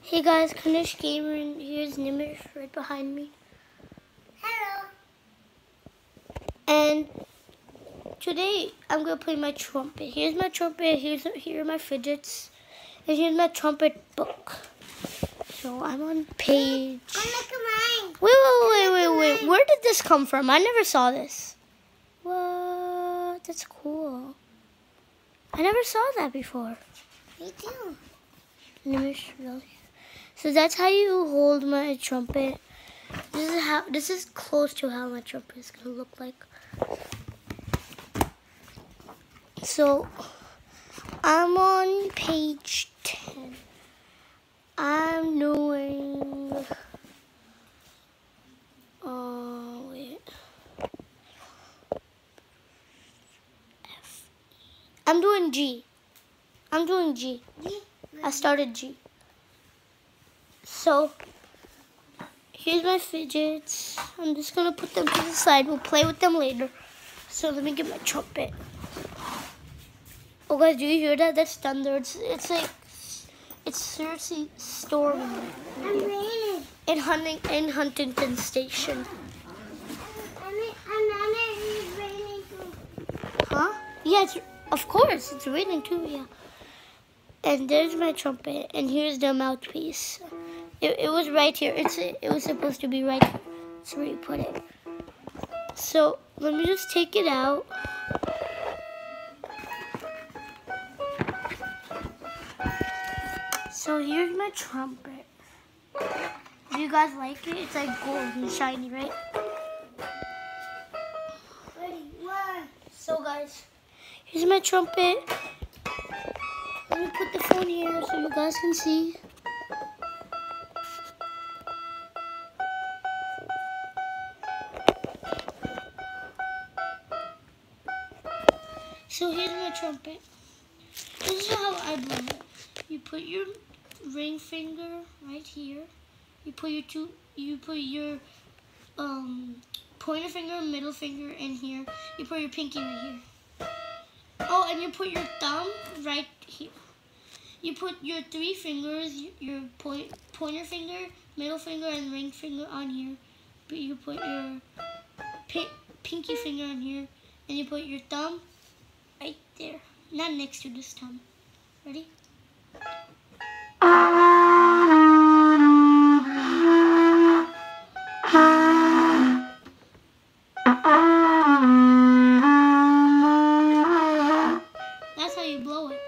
Hey guys, Kanish Gamer, and here's Nimish right behind me. Hello. And today I'm gonna play my trumpet. Here's my trumpet. Here are my fidgets, and here's my trumpet book. So I'm on page. Oh, look at mine. Wait! Where did this come from? I never saw this. What? That's cool. I never saw that before. Me too. Nimish, really? So that's how you hold my trumpet. This is close to how my trumpet is gonna look like. So I'm on page 10. I'm doing wait. I'm doing G. I started G. So here's my fidgets. I'm just gonna put them to the side. We'll play with them later. So let me get my trumpet. Oh guys, do you hear that? That's thunder. It's seriously storming. I'm raining. In Huntington Station. It's raining too. Huh? Yeah, of course it's raining too. Yeah. And there's my trumpet, and here's the mouthpiece. It was right here. It was supposed to be right here. That's where you put it. So let me just take it out. So here's my trumpet. Do you guys like it? It's like gold and shiny, right? Ready, one. So guys, here's my trumpet. Let me put the phone here so you guys can see. So here's my trumpet. This is how I blow it. You put your ring finger right here. You put your pointer finger, middle finger in here. You put your pinky right here. Oh, and you put your thumb right here. You put your three fingers, your pointer finger, middle finger, and ring finger on here. But you put your pinky finger on here, and you put your thumb right there. Not next to this thumb. Ready? That's how you blow it.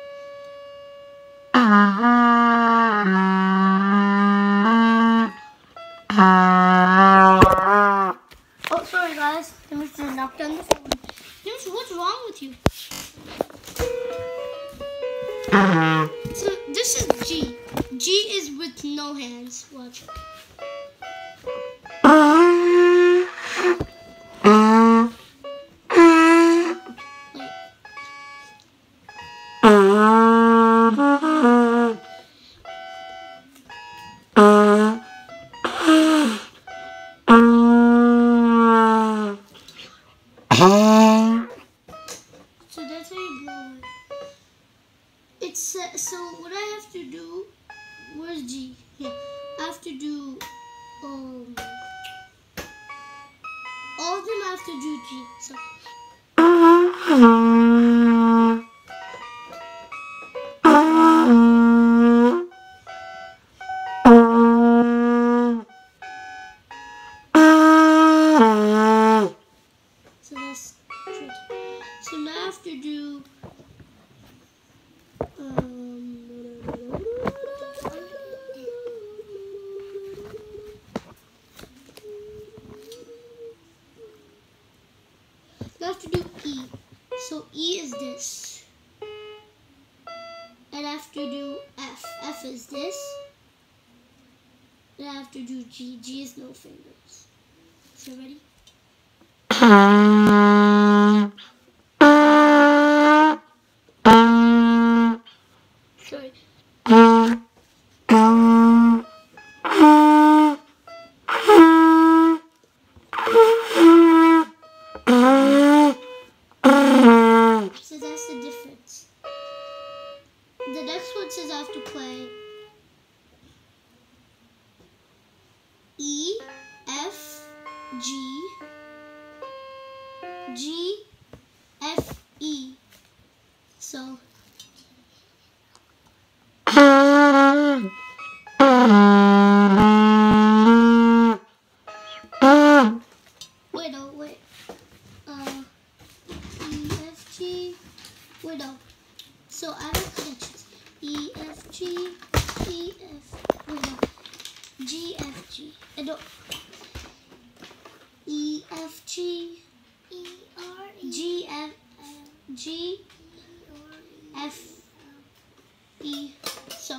Oh, sorry guys. I must have knocked down the phone. What's wrong with you? So this is G. G is with no hands. Watch. So that's how you blow it. So what I have to do, where's G? Yeah, I have to do, all of them I have to do G. So. So that's tricky. So now I have to do, I have to do E. So E is this. And I have to do F. F is this. And I have to do G. G is no fingers. So ready? Sorry. So that's the difference. The next one says I have to play E, F, G, G, F, E. So. Wait, no, wait. E, F, G. Wait, no. So I have connections. E, F, G, E, F. Wait, no. G, F, G. I don't. E, F, G. E, R, E. G, F, G, F, E. So.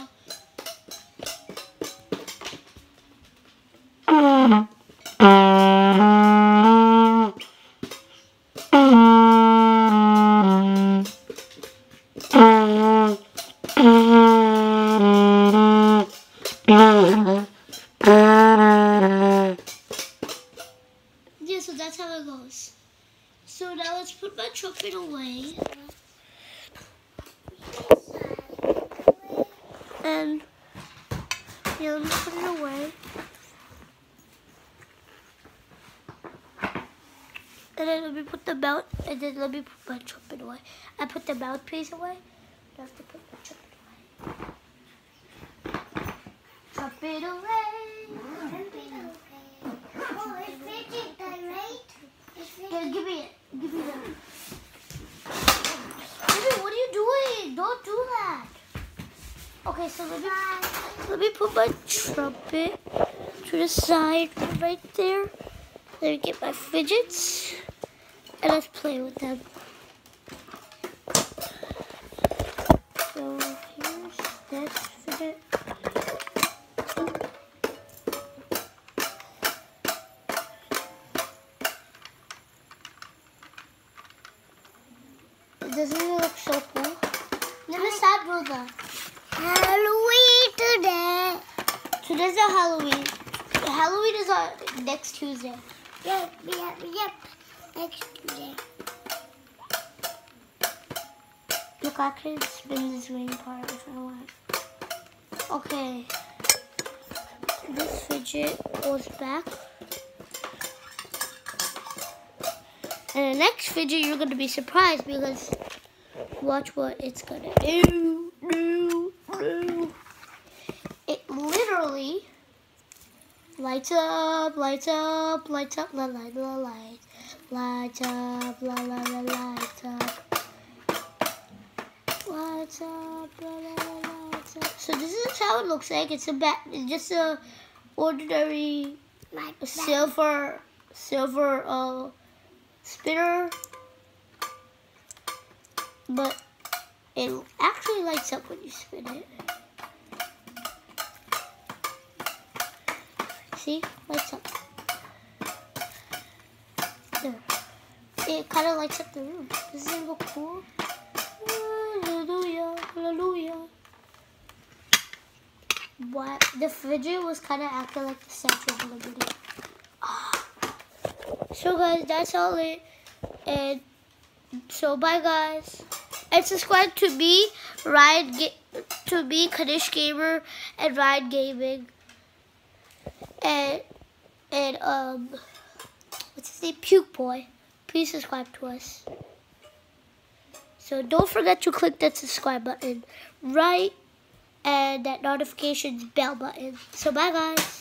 Yeah, so that's how it goes. So now let's put my trumpet away. And yeah, let me put it away. And then let me put the mouth, and then let me put my trumpet away. I put the mouthpiece away. I have to put my trumpet away. Trumpet away. Oh, it's fidget time, right? Yeah, give me it. Give me that. Baby, what are you doing? Don't do that. Okay, so let me put my trumpet to the side right there. Let me get my fidgets and let's play with them. So here's this fidget. Doesn't it look so cool? Let me start with the Halloween today. Today's not Halloween. Halloween is on next Tuesday. Yep. Next Tuesday. Look, I can spin this green part if I want. Okay. This fidget goes back. And the next fidget, you're going to be surprised because watch what it's going to do. It literally lights up, lights up, lights up, lights up, lights up, lights up. Lights up, lights up. So this is how it looks like. It's just a ordinary silver spinner, but it actually lights up when you spin it. See, lights up. There. It kind of lights up the room. Doesn't it look cool? Hallelujah, hallelujah. What? The fidget was kind of acting like the center of the video. So guys, that's all it. And so bye guys. And subscribe to me, Kanish Gamer and Ryan Gaming. And what's his name? Puke Boy. Please subscribe to us. So don't forget to click that subscribe button, right? And that notifications bell button. So bye guys.